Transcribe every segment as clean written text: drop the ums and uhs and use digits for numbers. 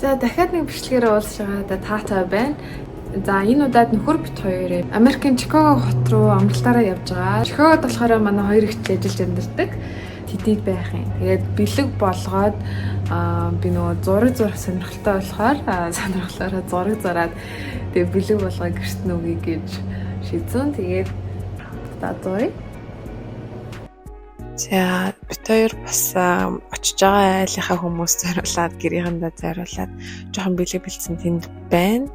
За дахиад нэг бичлэгээр уулзж байгаа таатай байна. За энэ удаад нөхөр бит хоёрыг Америкийн Чикаго хот руу амралтаараа явж байгаа. Чикагод болохоор манай хоёр ихтэй ажиллаж амьдардаг. Тэдийг байх юм. Тэгээд бэлэг болгоод би нөгөө зураг сонирхолтой болохоор сонирхлоороо зураг зараад тэгээд бэлэг болгоо гэрт нүгий гэж шийдсэн. Тэгээд таадгүй. За бид хоёр бас очиж байгаа айлынхаа хүмүүс зориулаад гэрийнхэндээ зориулаад жоохон бэлэг бэлдсэн тэнд байна.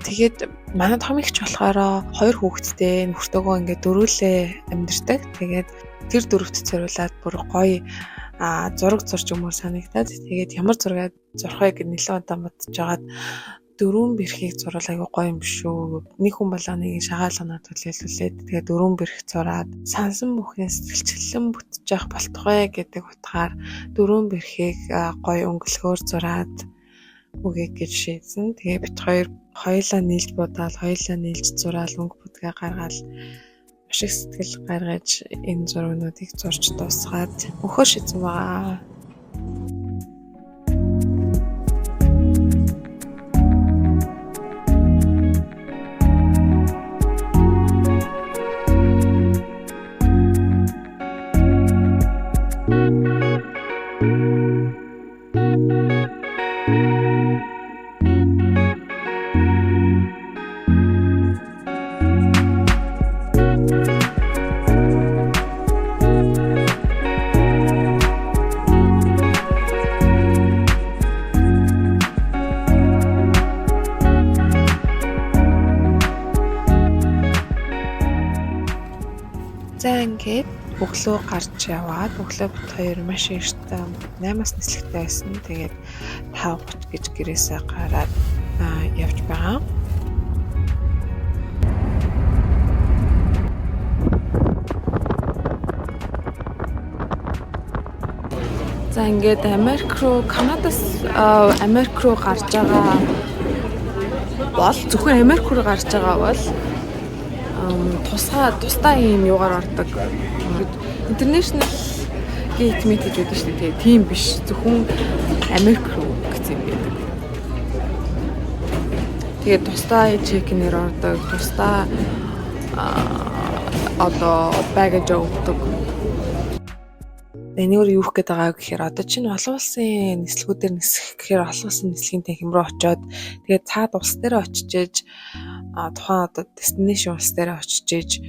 Тэгээд манай том ихч болохоор 2 хүүхэдтэй нөхөртөөгөө ингээд дөрүүлээ амьдэрдэг. Тэгээд тэр дөрөвт зориулаад бүр гоё зураг зурч юмор санагдаад тэгээд ямар зураг зурх вэ гэж нэлээд удаан бодож жагаад 4 бэрхийг зураал аягүй гоё юм шүү. Нэг хүн болгоныг шагаалганаа төлөөлүүлээд тэгээд 4 бэрх зураад сансан бүхнээс сэтгэлчлэн бүтэж явах болтугай гэдэг утгаар 4 бэрхийг гоё өнгөлгөөр зураад үгээ гэж шийдсэн. Тэгээд бит хоёр хоёулаа нийлж бодоод хоёулаа нийлж зураал өнгө бүтгээ гаргаад маш их сэтгэл гаргаж энэ зургуудыг зурж дуусгаад өхөр шийдсэн байгаа. За ингээд өглөө гарч яваад өглөө бит хоёр маш эртээ 8-аас нислэгтэй байсан. Тэгээд 5:30 гэж гэрээсээ гараад явж байгаа. За ингээд Канадаас Америк руу гарч байгаа бол зөвхөн Америк руу гарч байгаа бол тусдаа юм юугаар ордог. International gate method гэдэг шүү дээ. Тийм биш. Зөвхөн Америк руу гэсэн юм байдаг. Тэгээд тусдаа чекнэр ордог. Тусдаа одоо багаж өгдөг. Энэгээр юу гэх гээд байгаа гэхээр одоо чинь олон улсын нислэгүүдээр нисэх гэхээр олон улсын нислэгийн танхим руу очиод тэгээд цаад улс дээр очиж тухайн одоо destination улс дээр очиж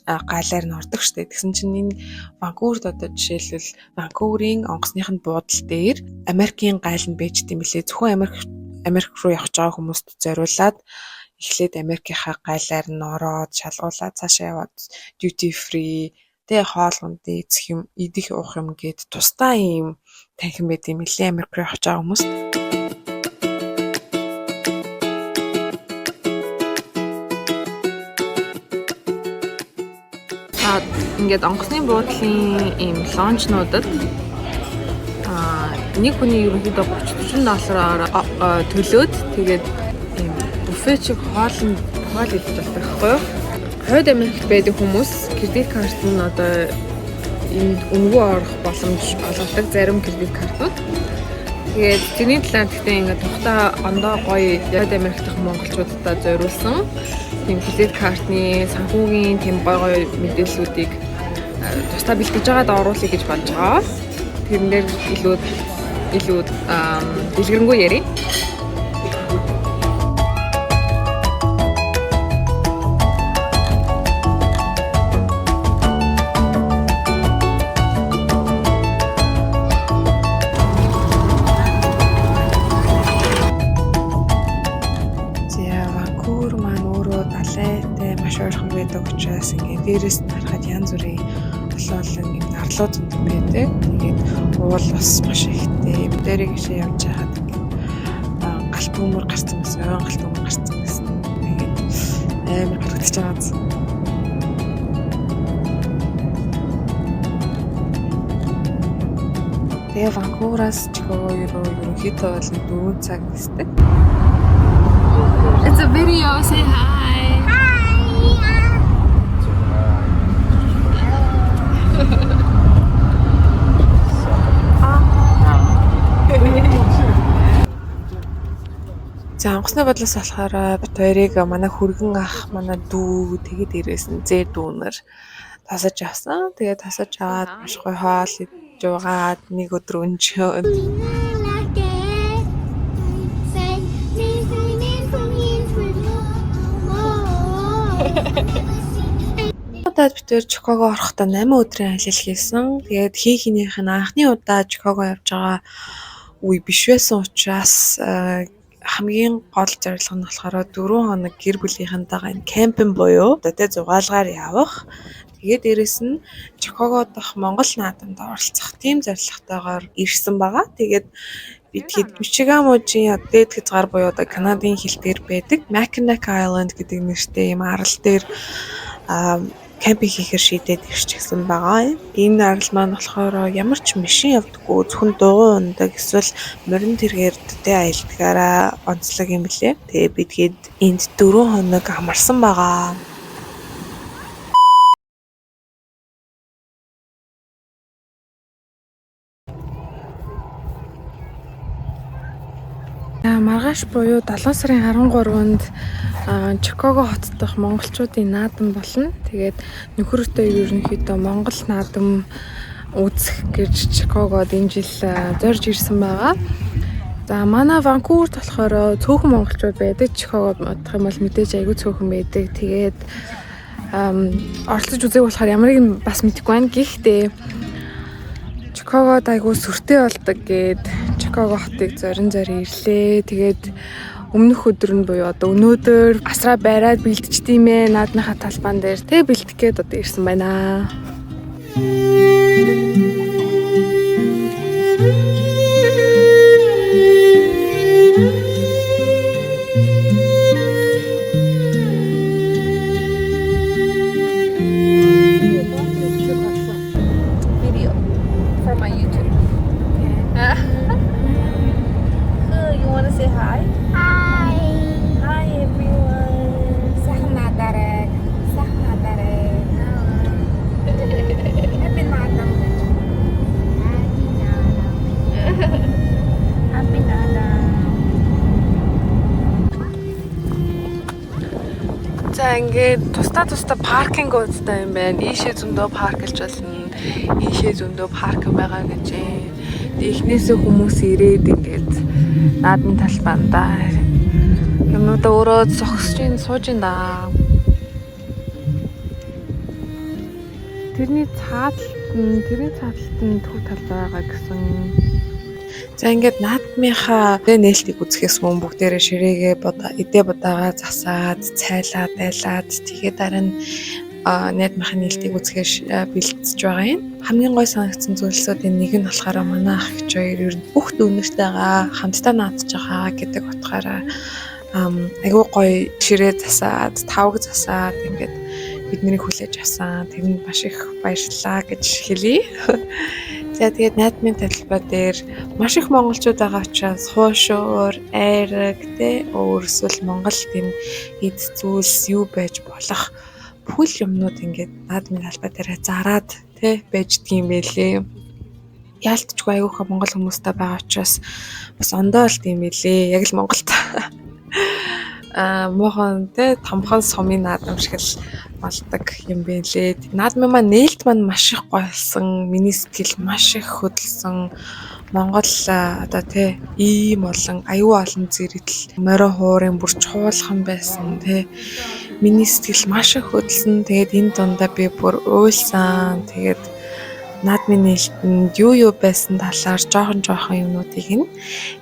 гайлаар нь ордог штеп. Тэгсэн чинь энэ Ванкуверд одоо жишээлбэл Ванкуверийн онгоцныхын буудал дээр Америкийн гайл нь байж тийм билээ. Зөвхөн Америк руу явж байгаа хүмүүст зориулаад эхлээд Америкийнхаа гайлаар нь ороод шалгуулаад цаашаа яваад duty free тэг хоол унд эцэх юм идэх уух юм гээд тусдаа ийм танхим байд юм лээ Америк руу явж байгаа хүмүүст. Ингээд онгоцны буудлын ийм лончнуудад нэг хүний ерөнхийдөө $30-40 төлөөд тэгээд ийм буфе шиг хоол идэж болох байхгүй юу? Хойд Америкт байдаг хүмүүс кредит карт нь одоо энд өнгөө орох боломж олгодог зарим кредит картууд. Тэгээд тэрний талаар гэхдээ ингээд тухтаа ондоо гоё Хойд Америк дахь монголчуудад зориулсан тийм кредит картны санхүүгийн тийм гоё мэдээллүүдийг тусдаа бэлтгэж байгаад оруулъя гэж болж байгаа. Тэрнээр илүү дэлгэрэнгүй ярив. Учраас ингээд дээрээс нь харахад янз бүрийн олон юм арлуу зүйн байдаг. Тэгээд уул бас маш ихтэй. Дээрээ гişээ явж байхад ингээд галт өмөр гарсан гэсэн, ойн галт өмөр гарсан гэсэн. Тэгээд амар харагдаж байгаа. Тэгээ Ванкувераас Чикаго руу ерөнхийдөө бол 4 цаг нисдэг. It's a video, say hi. За онгоцны бодлоос болохоор бит хоёрыг манай хүргэн ах, манай дүү тэгээд дээрээс нь зээ дүүнэр тасаж авсан. Тэгээд тасаж аваад маш гоё хоол идж уугаад нэг өдөр өнжөөд удаад бид тээр Чикаго орохдоо 8 өдрийн аялал хийсэн. Тэгээд хийхнийх нь анхны удаа Чикаго явж байгаа үе биш байсан учраас хамгийн гол зорилго нь болохоор 4 хоног гэр бүлийнхэнтэйгээ энэ кемпинг буюу одоо тэ зугаалгаар явах. Тэгээд дээрэс нь Чикаго дахь Монгол наадамд оролцох тийм зорилготойгоор ирсэн байгаа. Тэгээд бид хэд Мичиган мужийн дээд хязгаар буюу одоо Канадын хил дээр байдаг Mackinac Island гэдэг нэртэй юм арал дээр кемпинг хийхээр шийдээд ирчихсэн байгаа. Энэ арал маань болохоор ямар ч машин явдаггүй зөвхөн дугуй ундаг эсвэл морин тэргээр дэдээ аялдгаараа онцлог юм блэ. Тэгээ бидгээд энд 4 хоног амарсан байгаа. Маргааш буюу 7 сарын 13-нд Чикаго хот дахь монголчуудын наадам болно. Тэгээд нөхөртөө ерөнхийдөө монгол наадам үзэх гэж Чикагод энэ жил зорж ирсэн байгаа. За манай Ванкуверт болохоор цөөхөн монголчууд байдаг. Чикагод бодох юм бол мэдээж айгүй цөөхөн байдаг. Тэгээд оролцож үзэх болохоор ямарыг нь бас мэдэхгүй байна. Гэхдээ Чикагод айгүй сүртэй болдог гэд Чикаго хотыг зорин ирлээ. Тэгээд өмнөх өдөр нь буюу одоо өнөөдөр асраа байраад бэлдчихдиймээ наадмынхаа талбаан дээр тэг бэлдэх гээд одоо ирсэн байна. За ингээд тусдаа паркингуудтай юм байна. Ийшээ зөндөө парклж болно. Ийшээ зөндөө парк байгаа гэж. Эхнээсээ хүмүүс ирээд ингээд наадмын талбаандаа юмнуудаа өөрөө зогсож сууж ин да. Тэрний цааталт нь төв тал байгаа гэсэн. За ингээд наадмынхаа нээлтийг үзэхээс мөн бүгдээрээ ширээгээ эдээ бодаагаа засаад, цайлаад, дайлаад тэгээд дараа нь наадмынхаа нээлтийг үзэхээр бэлтжиж байгаа юм. Хамгийн гой санагдсан зүйлсүүдийн нэг нь болохоор манай ах гэж хоёр ер нь бүх дүүнэртэйгээ хамтдаа наадж байгаа гэдэг утгаараа айгүй гоё ширээ засаад, тавг засаад ингээд биднийг хүлээж авсан. Тэрэнд маш их баярлалаа гэж хэлье. За тэгээд наадмын талбай дээр маш их монголчууд байгаа учраас хуушуур, айраг тэ өөрсөл Монгол тийм эд зүйлс юу байж болох бүхэл юмнууд ингээд наадмын талбай дээр зараад тэ байждгийм байлээ. Яалтчгүй айгүйхаа монгол хүмүүстэй байгаа учраас бас ондоо болт юм байлээ. Яг л Монголд муухан тэ томхон сумын наадам шиг л болдог юм байлээ. Наадмын маань нээлт маань маш их гоёлсон, миний сэтгэл маш их хөдөлсөн. Монгол одоо тэ ийм олон аюу олон зэрэгэл морио хуурын бүр чуулган байсан тэ. Миний сэтгэл маш их хөдөлсөн. Тэгээд энэ дундаа би бүр уйлсан. Тэгээд наадмын нээлтэнд юу байсан талаар жоохон юмнуудыг нь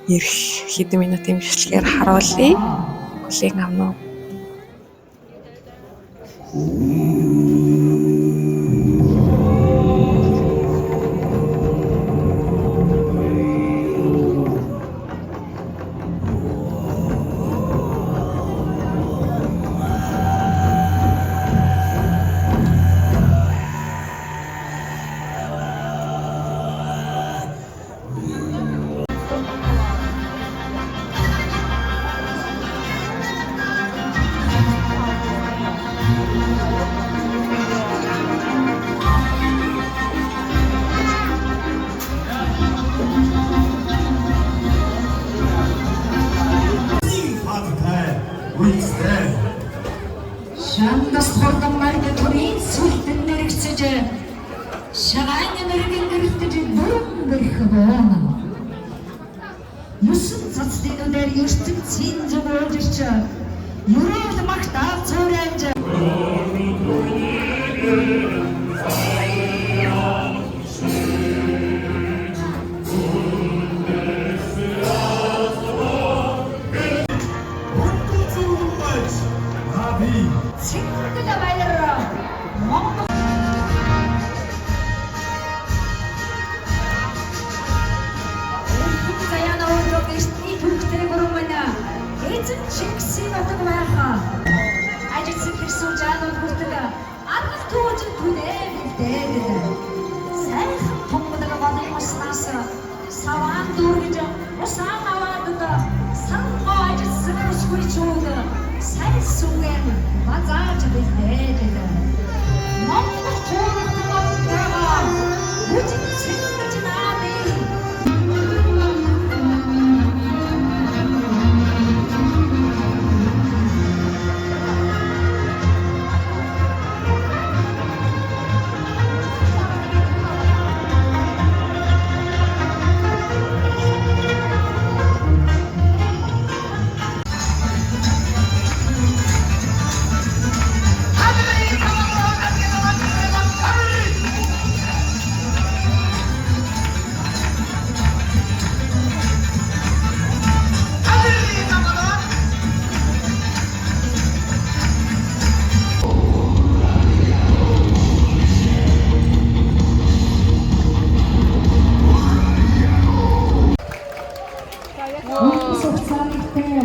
ирэх хэдэн минутын бичлэгээр харуулъя. Хүлээн авна уу? Үстэй. Шандас хордон маргэ төрийн сүлтэн нэрэгцэж шагааны нэргэн нэрэгтэж бүрэн бэрхбэн. Юусэн цацдынуудаар ертөнцийн зөв өөрчилж юрол магтаав цорайж 친구가 말려라 멍멍 자야 나온 로켓이 북들의 고름만나 эзэн чигсийн нутаг байхаа ажигсан персонажууд бүртэг арга тууж түнээ бэлдээд сайхан томбодог болон уснаас саваан дүүргэж усаан аваад сангоо ажигсан өсгүйчүүд сайн сүгэн базааж бэлдээд монгол тууртаг байгаа үжиг цэнгэж наади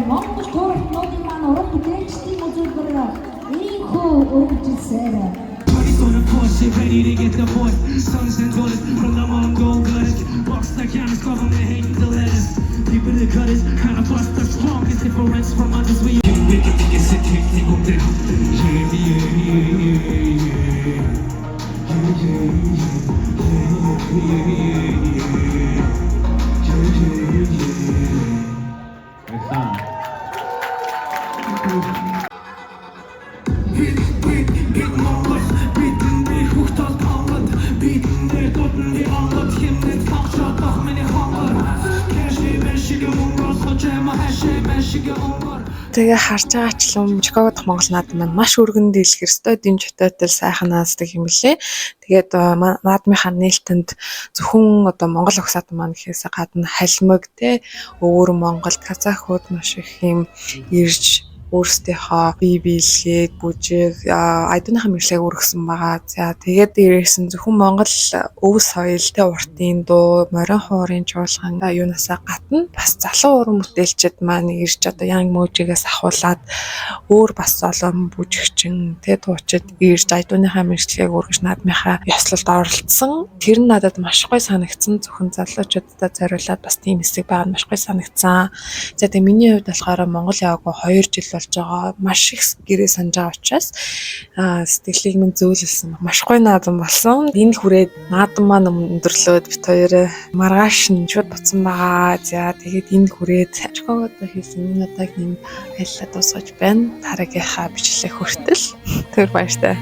Монгол тууртнуудын маань уран бүтээлчдийн үзүүлбэр ийхүү өргөжлөсөөр. Ready to get the point. Sons and daughters from the Mongol gutters. Box the cameras, government hating the letters. People that cut it, kind of bust the strongest difference from others. We make it think it's a kick, Тэгээ харж байгаачлан Чикаго дахь Монгол наадам маань маш өргөн дийлхэр студийн чөтөтөл сайхан наасдаг юм лээ. Тэгээд наадмынхаа нээлтэнд зөвхөн одоо Монгол угсаат маань гэхээс гадна халимаг те өөр Монгол казахууд маш их юм ирж өөрсдийнхөө бие биелгээд бүжиг айдууныхаа мэдлэгийг өргөсөн байгаа. За тэгээд ирсэн зөвхөн Монгол өв соёлтой уртын дуу, морин хуурын чуулган юунасаа гадна бас залуу уран бүтээлчид маань ирж одоо Young Moji-гээс ахуулаад өөр бас олон бүжигчин тэ туучид ирж айдууныхаа мэдлэгийг өргөж наадмынхаа ёслолд оролцсон. Тэр нь надад маш гоё санагдсан. Зөвхөн залуучуудад зориулаад бас тийм хэсэг байгаа нь маш гоё санагдсан. За тэгээ миний хувьд болохоор Монгол яваагүй 2 жил болж байгаа. Маш их гэрээ санаж байгаа учраас сэтгэлийг минь зөөлөлсөн. Маш гоё наадам болсон. Энд хүрээд наадам маань өндөрлөөд бит хоёр маргааш нь шууд буцсан байгаа. За тэгээд энд хүрээд Чикагод хийсэн надад нэг аяллаа дуусгаж байна. Дараагийнхаа бичлэг хүртэл тэр баяртай.